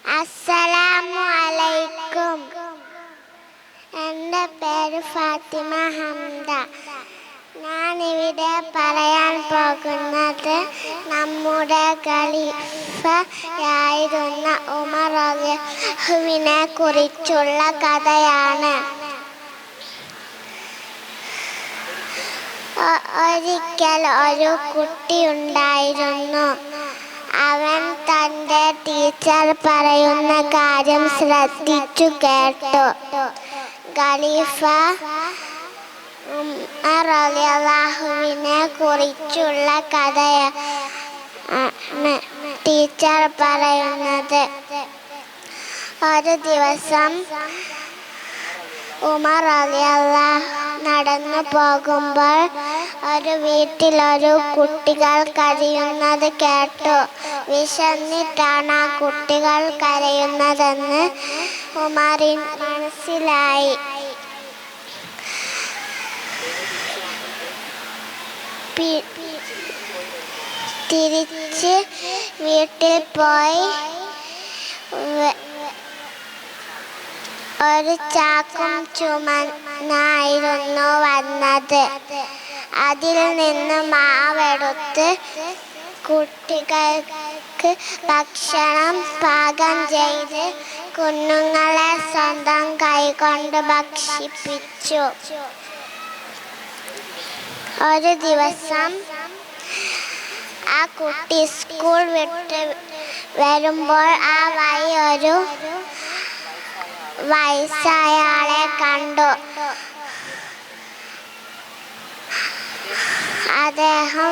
അസ്സലാമു അലൈക്കും. എൻ്റെ പേര് ഫാത്തിമ ഹംദ. ഞാനിവിടെ പറയാൻ പോകുന്നത് നമ്മുടെ ഖലീഫയായിരുന്ന ഉമർ റളിയല്ലാഹുവിനെ കുറിച്ചുള്ള കഥയാണ്. ഒരിക്കൽ ഒരു കുട്ടിയുണ്ടായിരുന്നു. അവൻ തൻ്റെ ടീച്ചർ പറയുന്ന കാര്യം ശ്രദ്ധിച്ചു കേട്ടു. ഖലീഫ ഉമർ റളിയല്ലാഹുവിനെ കുറിച്ചുള്ള കഥയാണ് ടീച്ചർ പറയുന്നത്. ഒരു ദിവസം ഉമർ റളിയല്ലാഹു നടന്നു പോകുമ്പോൾ ഒരു വീട്ടിലൊരു കുട്ടികൾ കരയുന്നത് കേട്ടു. വിശന്നിട്ടാണ് ആ കുട്ടികൾ കരയുന്നതെന്ന് ഉമറിന് മനസ്സിലായി. തിരിച്ച് വീട്ടിൽ പോയി ഒരു ചാക്കും ചുമന്നായിരുന്നു വന്നത്. അതിൽ നിന്ന് മാവെടുത്ത് കുട്ടികൾക്ക് ഭക്ഷണം പാകം ചെയ്ത് കുഞ്ഞുങ്ങളെ സ്വന്തം കൈകൊണ്ട് ഭക്ഷിപ്പിച്ചു. ഒരു ദിവസം ആ കുട്ടി സ്കൂൾ വിട്ട് വരുമ്പോൾ ആ വഴി ഒരു വയസ്സായാളെ കണ്ടു. അദ്ദേഹം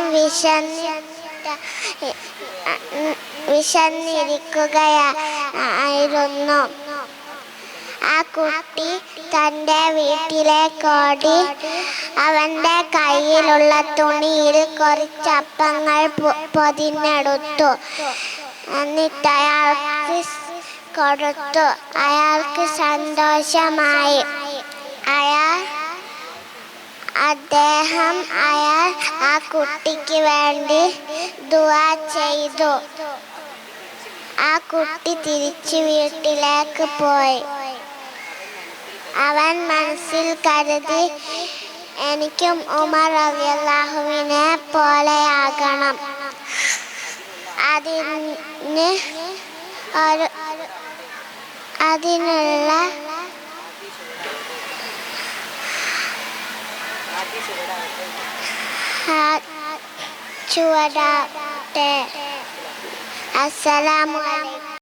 വിശന്നിരിക്കുകയായിരുന്നു. ആ കുട്ടി തൻ്റെ വീട്ടിലേക്ക് ഓടി അവൻ്റെ കയ്യിലുള്ള തുണിയിൽ കുറച്ച് അപ്പങ്ങൾ പൊതിഞ്ഞെടുത്തു. എന്നിട്ട് അയാൾക്ക് കൊടുത്തു. അയാൾക്ക് സന്തോഷമായി. അദ്ദേഹം ആ കുട്ടിക്ക് വേണ്ടി ദുആ ചെയ്തു. ആ കുട്ടി തിരിച്ചു വീട്ടിലേക്ക് പോയി. അവൻ മനസ്സിൽ കരുതി, എനിക്കും ഉമർ റളിയല്ലാഹുവിനെ പോലെയാകണം. അതിനുള്ള ചുവടാട്ടെ. അസ്സലാമു അലൈക്കും.